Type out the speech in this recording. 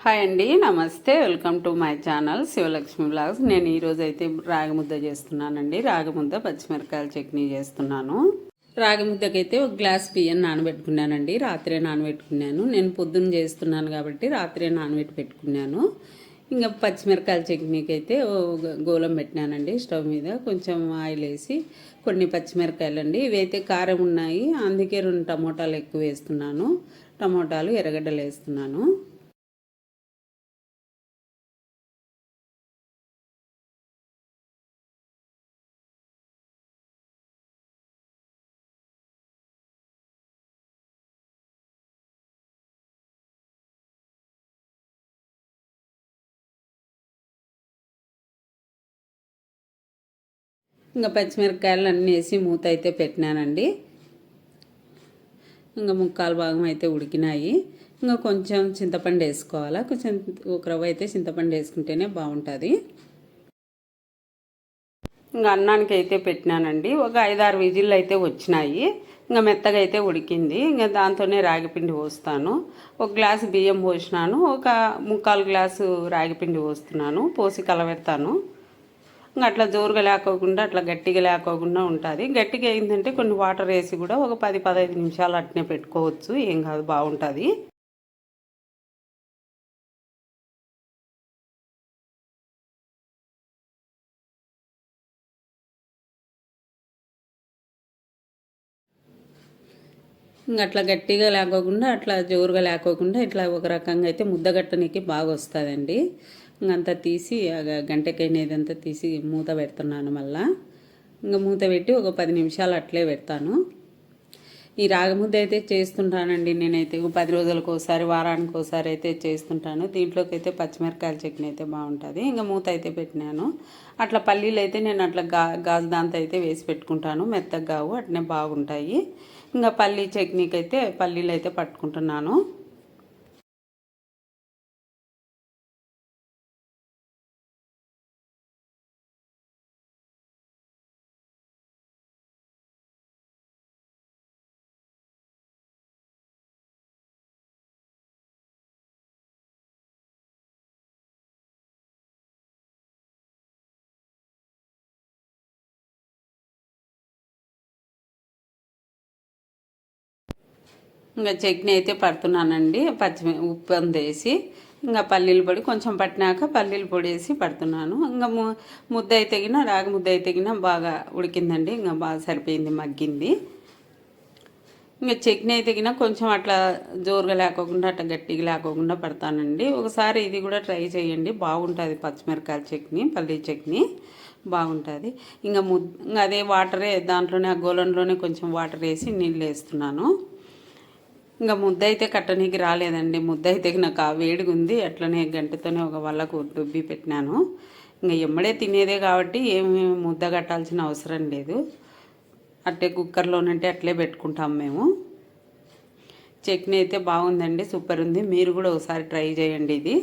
Hi అండి, నమస్తే. Welcome to my channel Sivalakshmi blogs. నేను ఈరోజు అయితే రాగి ముద్ద చేస్తున్నానండి. రాగి ముద్ద పచ్చిమిరకాయల చట్నీ చేస్తున్నాను. రాగి ముద్దకైతే ఒక గ్లాస్ బియ్యం నానబెట్టుకున్నానండి. రాత్రే నానబెట్టుకున్నాను. నేను పొద్దున్న చేస్తున్నాను కాబట్టి రాత్రే నానబెట్టి పెట్టుకున్నాను. ఇంకా పచ్చిమిరకాయల చట్నీకి అయితే గోలం పెట్టినానండి స్టవ్ మీద. కొంచెం ఆయిల్ వేసి కొన్ని పచ్చిమిరకాయలు అండి, ఇవైతే కారం ఉన్నాయి, అందుకే 2 టమోటాలు ఎక్కువ వేస్తున్నాను. టమోటాలు, ఎర్రగడ్డలు వేస్తున్నాను. ఇంకా పచ్చిమిరపకాయలు అన్నీ వేసి మూత అయితే పెట్టినానండి. ఇంకా ముక్కాలు భాగం అయితే ఉడికినాయి. ఇంకా కొంచెం చింతపండు వేసుకోవాలా. కొంచెం ఒక రవ్వ అయితే చింతపండు వేసుకుంటేనే బాగుంటుంది. ఇంకా అన్నానికి అయితే పెట్టినానండి. ఒక 5-6 విజిల్లు అయితే వచ్చినాయి. ఇంకా మెత్తగా అయితే ఉడికింది. ఇంకా దాంతోనే రాగిపిండి పోస్తాను. ఒక గ్లాసు బియ్యం పోసినాను, ఒక 3/4 గ్లాసు రాగిపిండి పోస్తున్నాను. పోసి కలబెడతాను. ఇంకా అట్లా జోరుగా లేకోకుండా అట్లా గట్టిగా లేకోకుండా ఉంటుంది. గట్టిగా అయిందంటే కొన్ని వాటర్ వేసి కూడా ఒక 10-15 నిమిషాలు అట్నే పెట్టుకోవచ్చు, ఏం కాదు, బాగుంటుంది. ఇంకా అట్లా గట్టిగా లేకోకుండా అట్లా జోరుగా లేకోకుండా ఇట్లా ఒక రకంగా అయితే ముద్దగట్టనికి బాగా వస్తుందండి. ఇంకంతా తీసి గంటకైనదంతా తీసి మూత పెడుతున్నాను. మళ్ళీ ఇంకా మూత పెట్టి ఒక 10 నిమిషాలు అట్లే పెడతాను. ఈ రాగి ముద్ద అయితే చేస్తుంటానండి నేనైతే. 10 రోజులకు ఒకసారి, వారానికి ఒకసారి అయితే చేస్తుంటాను. దీంట్లోకి అయితే పచ్చిమిరకాయల చట్నీ అయితే బాగుంటుంది. ఇంకా మూత అయితే పెట్టినాను. అట్లా పల్లీలు అయితే నేను అట్లా గాజు దాంతో అయితే వేసి పెట్టుకుంటాను, మెత్తగా కావు, అట్నే బాగుంటాయి. ఇంకా పల్లీ చట్నీకి అయితే పల్లీలు అయితే పట్టుకుంటున్నాను. ఇంకా చట్నీ అయితే పడుతున్నానండి. ఉప్పు వేసి ఇంకా పల్లీల పొడి కొంచెం పట్టినాక పల్లీల పొడి వేసి పడుతున్నాను. ఇంకా ముద్ద అయితే రాగి ముద్ద అయితే బాగా ఉడికిందండి. ఇంకా బాగా సరిపోయింది, మగ్గింది. ఇంకా చట్నీ అయితే కొంచెం అట్లా జోరుగా లేకోకుండా అట్లా గట్టిగా లేకోకుండా పడతానండి. ఒకసారి ఇది కూడా ట్రై చేయండి, బాగుంటుంది. పచ్చిమిరకాయల చట్నీ, పల్లీ చట్నీ బాగుంటుంది. ఇంకా అదే వాటరే దాంట్లోనే, ఆ గోలంలోనే కొంచెం వాటర్ వేసి నీళ్ళు వేస్తున్నాను. ఇంకా ముద్ద అయితే కట్టనీకి రాలేదండి. ముద్ద అయితే నాకు ఆ వేడిగా ఉంది, అట్లనే గంటతోనే ఒక వల్లకు దుబ్బి పెట్టినాను. ఇంకా ఎమ్మడే తినేదే కాబట్టి ఏమి ముద్ద కట్టాల్సిన అవసరం లేదు. అట్టే కుక్కర్లోనంటే అట్లే పెట్టుకుంటాం మేము. చట్నీ అయితే బాగుందండి, సూపర్ ఉంది. మీరు కూడా ఒకసారి ట్రై చేయండి ఇది.